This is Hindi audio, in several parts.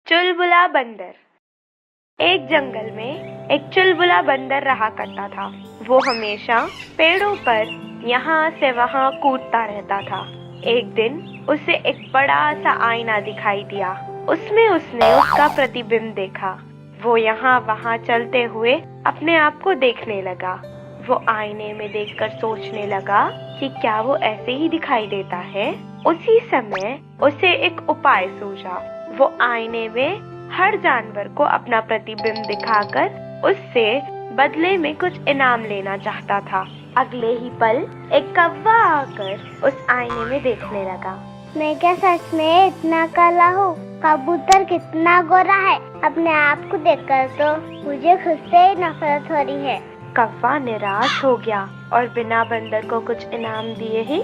चुलबुला बंदर। एक जंगल में एक चुलबुला बंदर रहा करता था। वो हमेशा पेड़ों पर यहाँ से वहाँ कूदता रहता था। एक दिन उसे एक बड़ा सा आईना दिखाई दिया। उसमें उसने उसका प्रतिबिंब देखा। वो यहाँ वहाँ चलते हुए अपने आप को देखने लगा। वो आईने में देखकर सोचने लगा कि क्या वो ऐसे ही दिखाई देता है। उसी समय उसे एक उपाय सूझा। वो आईने में हर जानवर को अपना प्रतिबिंब दिखाकर उससे बदले में कुछ इनाम लेना चाहता था। अगले ही पल एक कौवा आकर उस आईने में देखने लगा। मैं क्या सच में इतना काला हूँ? कबूतर कितना गोरा है। अपने आप को देखकर तो मुझे खुद से ही नफरत हो रही है। कौवा निराश हो गया और बिना बंदर को कुछ इनाम दिए ही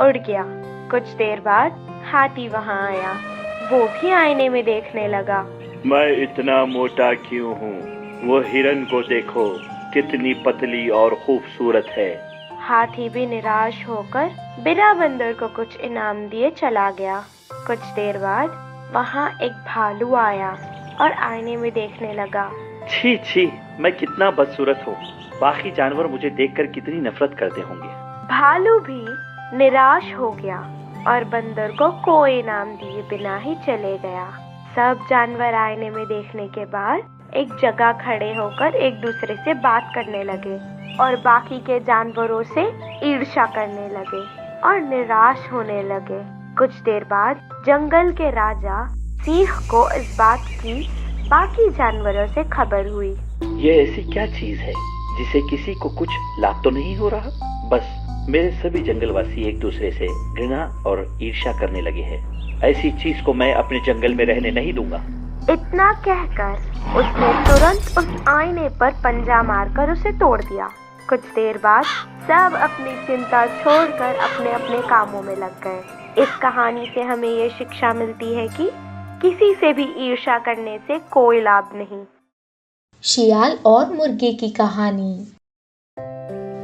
उड़ गया। कुछ देर बाद हाथी वहाँ आया। वो भी आईने में देखने लगा। मैं इतना मोटा क्यों हूँ? वो हिरन को देखो, कितनी पतली और खूबसूरत है। हाथी भी निराश होकर बिना बंदर को कुछ इनाम दिए चला गया। कुछ देर बाद वहाँ एक भालू आया और आईने में देखने लगा। छी छी, मैं कितना बदसूरत हूँ। बाकी जानवर मुझे देखकर कितनी नफरत करते होंगे। भालू भी निराश हो गया और बंदर को कोई इनाम दिए बिना ही चले गया। सब जानवर आईने में देखने के बाद एक जगह खड़े होकर एक दूसरे से बात करने लगे और बाकी के जानवरों से ईर्ष्या करने लगे और निराश होने लगे। कुछ देर बाद जंगल के राजा सिंह को इस बात की बाकी जानवरों से खबर हुई। ये ऐसी क्या चीज है जिसे किसी को कुछ लाभ तो नहीं हो रहा? बस मेरे सभी जंगलवासी एक दूसरे से घृणा और ईर्ष्या करने लगे हैं। ऐसी चीज को मैं अपने जंगल में रहने नहीं दूंगा। इतना कहकर उसने तुरंत उस आईने पर पंजा मारकर उसे तोड़ दिया। कुछ देर बाद सब अपनी चिंता छोड़कर अपने अपने कामों में लग गए। इस कहानी से हमें ये शिक्षा मिलती है कि किसी से भी ईर्ष्या करने से कोई लाभ नहीं। शियाल और मुर्गी की कहानी।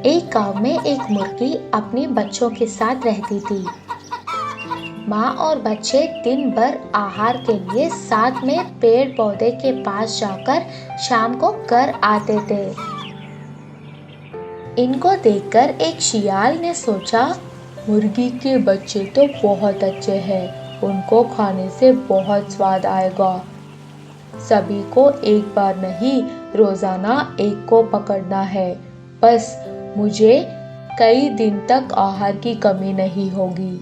एक गांव में एक मुर्गी अपने बच्चों के साथ रहती थी। माँ और बच्चे दिन भर आहार के लिए साथ में पेड़ पौधे के पास जाकर शाम को घर आते थे। इनको देखकर एक शियाल ने सोचा, मुर्गी के बच्चे तो बहुत अच्छे हैं, उनको खाने से बहुत स्वाद आएगा। सभी को एक बार नहीं, रोजाना एक को पकड़ना है। बस मुझे कई दिन तक आहार की कमी नहीं होगी।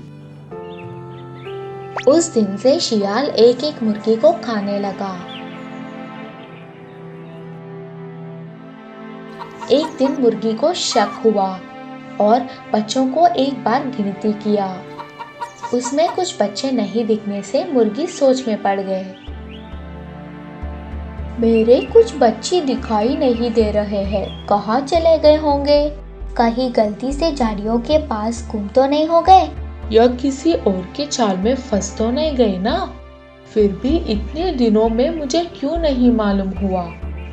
उस दिन से शियाल एक एक मुर्गी को खाने लगा। एक दिन मुर्गी को शक हुआ और बच्चों को एक बार गिनती किया। उसमें कुछ बच्चे नहीं दिखने से मुर्गी सोच में पड़ गए। मेरे कुछ बच्चे दिखाई नहीं दे रहे हैं, कहाँ चले गए होंगे? कहीं गलती से झाड़ियों के पास गुम तो नहीं हो गए? या किसी और के जाल में फंस तो नहीं गए ना? फिर भी इतने दिनों में मुझे क्यों नहीं मालूम हुआ?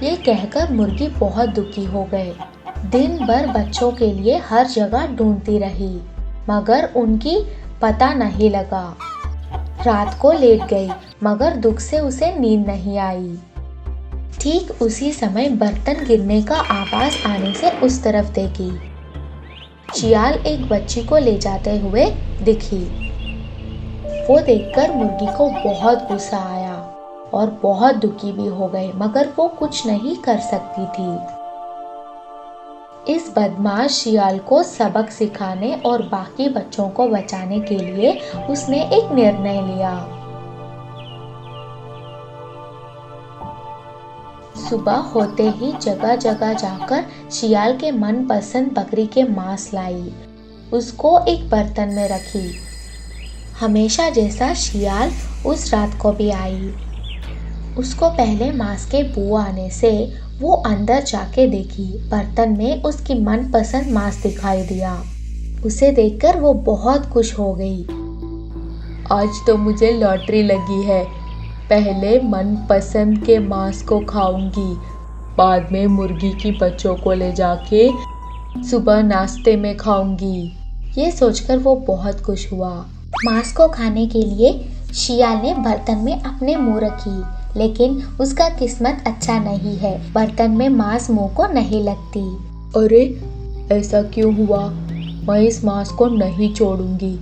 ये कहकर मुर्गी बहुत दुखी हो गए। दिन भर बच्चों के लिए हर जगह ढूंढती रही, मगर उनकी पता नहीं लगा। रात को लेट गई, मगर दुख से उसे नींद नहीं आई। ठीक उसी समय बर्तन गिरने का आवाज आने से उस तरफ देखी। शियाल एक बच्ची को ले जाते हुए दिखी। वो देखकर मुर्गी को बहुत गुस्सा आया और बहुत दुखी भी हो गई, मगर वो कुछ नहीं कर सकती थी। इस बदमाश शियाल को सबक सिखाने और बाकी बच्चों को बचाने के लिए उसने एक निर्णय लिया। सुबह होते ही जगह जगह जाकर शियाल के मनपसंद बकरी के मांस लाई। उसको एक बर्तन में रखी। हमेशा जैसा शियाल उस रात को भी आई। उसको पहले मांस के बू आने से वो अंदर जाके देखी। बर्तन में उसकी मनपसंद मांस दिखाई दिया। उसे देखकर वो बहुत खुश हो गई। आज तो मुझे लॉटरी लगी है। पहले मनपसंद के मांस को खाऊंगी, बाद में मुर्गी की बच्चों को ले जाके सुबह नाश्ते में खाऊंगी। ये सोचकर वो बहुत खुश हुआ। मांस को खाने के लिए शियाल ने बर्तन में अपने मुंह रखी, लेकिन उसका किस्मत अच्छा नहीं है। बर्तन में मांस मुंह को नहीं लगती। अरे ऐसा क्यों हुआ? मैं इस मांस को नहीं छोड़ूंगी,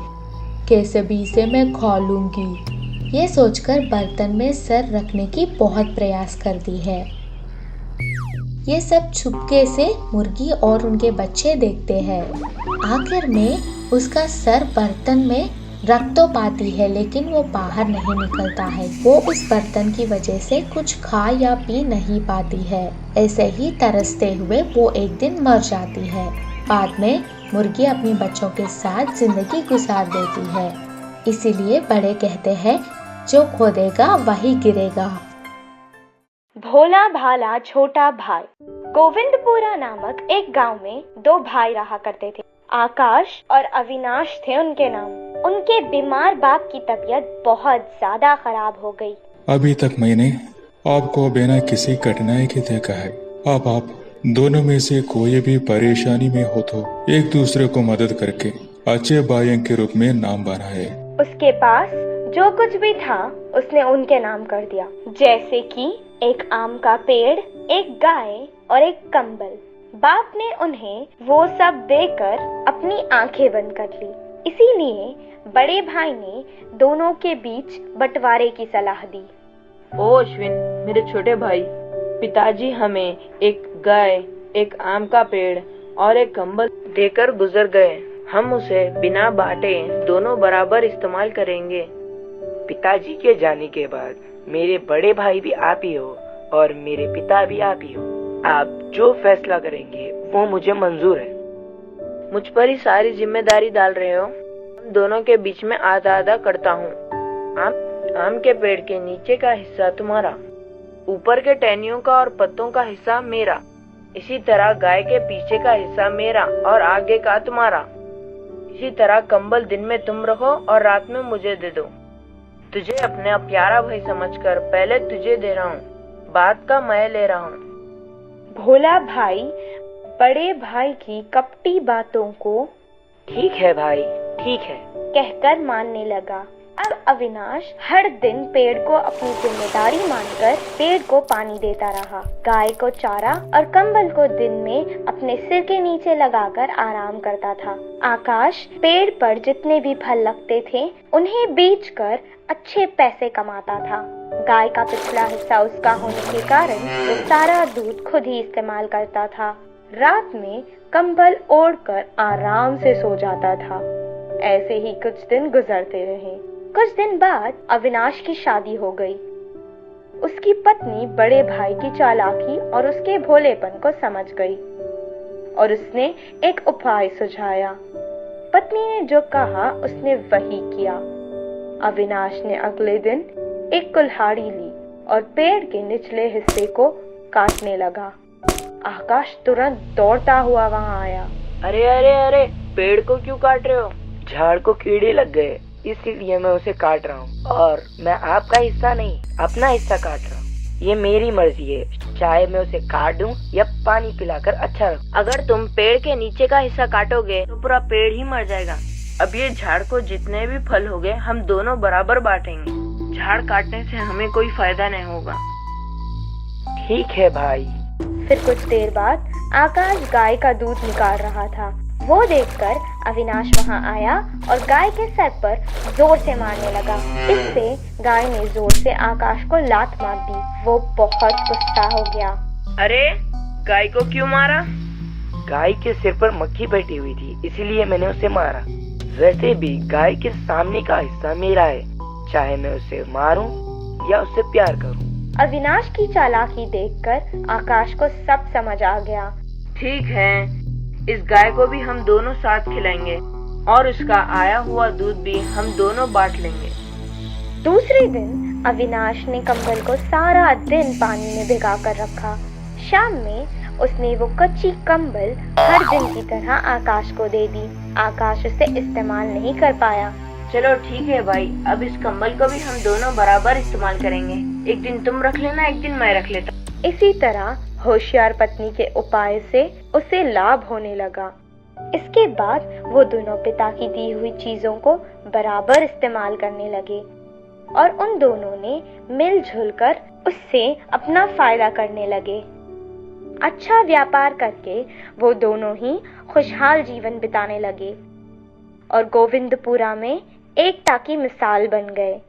कैसे भी इसे मैं खा लूंगी। ये सोचकर बर्तन में सर रखने की बहुत प्रयास करती है। ये सब छुपके से मुर्गी और उनके बच्चे देखते हैं। आखिर में उसका सर बर्तन में रख तो पाती है, लेकिन वो बाहर नहीं निकलता है। वो उस बर्तन की वजह से कुछ खा या पी नहीं पाती है। ऐसे ही तरसते हुए वो एक दिन मर जाती है। बाद में मुर्गी अपने बच्चों के साथ जिंदगी गुजार देती है। इसीलिए बड़े कहते हैं, जो खोदेगा वही गिरेगा। भोला भाला छोटा भाई। गोविंदपुरा नामक एक गांव में दो भाई रहा करते थे। आकाश और अविनाश थे उनके नाम। उनके बीमार बाप की तबीयत बहुत ज्यादा खराब हो गई। अभी तक मैंने आपको बिना किसी कठिनाई के देखा है। अब आप दोनों में से कोई भी परेशानी में हो तो एक दूसरे को मदद करके अच्छे भाइयों के रूप में नाम बनाए। उसके पास जो कुछ भी था उसने उनके नाम कर दिया, जैसे कि एक आम का पेड़, एक गाय और एक कंबल। बाप ने उन्हें वो सब देकर अपनी आंखें बंद कर ली। इसीलिए बड़े भाई ने दोनों के बीच बंटवारे की सलाह दी। ओ अश्विन, मेरे छोटे भाई, पिताजी हमें एक गाय, एक आम का पेड़ और एक कंबल देकर गुजर गए। हम उसे बिना बांटे दोनों बराबर इस्तेमाल करेंगे। पिताजी के जाने के बाद मेरे बड़े भाई भी आप ही हो और मेरे पिता भी आप ही हो। आप जो फैसला करेंगे वो मुझे मंजूर है। मुझ पर ही सारी जिम्मेदारी डाल रहे हो। हम दोनों के बीच में आधा आधा करता हूँ। आम के पेड़ के नीचे का हिस्सा तुम्हारा, ऊपर के टहनियों का और पत्तों का हिस्सा मेरा। इसी तरह गाय के पीछे का हिस्सा मेरा और आगे का तुम्हारा। इसी तरह कंबल दिन में तुम रखो और रात में मुझे दे दो। तुझे अपना प्यारा भाई समझकर पहले तुझे दे रहा हूँ, बात का मैं ले रहा हूँ। भोला भाई बड़े भाई की कपटी बातों को ठीक है भाई, ठीक है कहकर मानने लगा। अब अविनाश हर दिन पेड़ को अपनी जिम्मेदारी मानकर पेड़ को पानी देता रहा, गाय को चारा और कंबल को दिन में अपने सिर के नीचे लगाकर आराम करता था। आकाश पेड़ पर जितने भी फल लगते थे उन्हें बेचकर अच्छे पैसे कमाता था। गाय का पिछला हिस्सा उसका होने के कारण वो सारा दूध खुद ही इस्तेमाल करता था। रात में कंबल ओढ़कर आराम से सो जाता था। ऐसे ही कुछ दिन गुजरते रहे। कुछ दिन बाद अविनाश की शादी हो गई। उसकी पत्नी बड़े भाई की चालाकी और उसके भोलेपन को समझ गई और उसने एक उपाय सुझाया। पत्नी ने जो कहा उसने वही किया। अविनाश ने अगले दिन एक कुल्हाड़ी ली और पेड़ के निचले हिस्से को काटने लगा। आकाश तुरंत दौड़ता हुआ वहां आया। अरे अरे अरे, पेड़ को क्यों काट रहे हो? झाड़ को कीड़े लग गए, इसलिए मैं उसे काट रहा हूँ। और मैं आपका हिस्सा नहीं, अपना हिस्सा काट रहा हूँ। ये मेरी मर्जी है, चाहे मैं उसे काट दूं या पानी पिलाकर अच्छा रखूं। अगर तुम पेड़ के नीचे का हिस्सा काटोगे तो पूरा पेड़ ही मर जाएगा। अब ये झाड़ को जितने भी फल होंगे हम दोनों बराबर बांटेंगे। झाड़ काटने से हमें कोई फायदा नहीं होगा। ठीक है भाई। फिर कुछ देर बाद आकाश गाय का दूध निकाल रहा था। वो देखकर अविनाश वहां आया और गाय के सर पर जोर से मारने लगा। इससे गाय ने जोर से आकाश को लात मार दी। वो बहुत गुस्सा हो गया। अरे, गाय को क्यों मारा? गाय के सिर पर मक्खी बैठी हुई थी, इसलिए मैंने उसे मारा। वैसे भी गाय के सामने का हिस्सा मेरा है, चाहे मैं उसे मारूं या उससे प्यार करूं। अविनाश की चालाकी देखकर आकाश को सब समझ आ गया। ठीक है, इस गाय को भी हम दोनों साथ खिलाएंगे और इसका आया हुआ दूध भी हम दोनों बांट लेंगे। दूसरे दिन अविनाश ने कंबल को सारा दिन पानी में भिगा कर रखा। शाम में उसने वो कच्ची कंबल हर दिन की तरह आकाश को दे दी। आकाश उसे इस्तेमाल नहीं कर पाया। चलो ठीक है भाई, अब इस कंबल को भी हम दोनों बराबर इस्तेमाल करेंगे। एक दिन तुम रख लेना, एक दिन मैं रख लेता। इसी तरह होशियार पत्नी के उपाय से उसे लाभ होने लगा। इसके बाद वो दोनों पिता की दी हुई चीजों को बराबर इस्तेमाल करने लगे और उन दोनों ने मिलजुल कर उससे अपना फायदा करने लगे। अच्छा व्यापार करके वो दोनों ही खुशहाल जीवन बिताने लगे और गोविंदपुरा में एकता की मिसाल बन गए।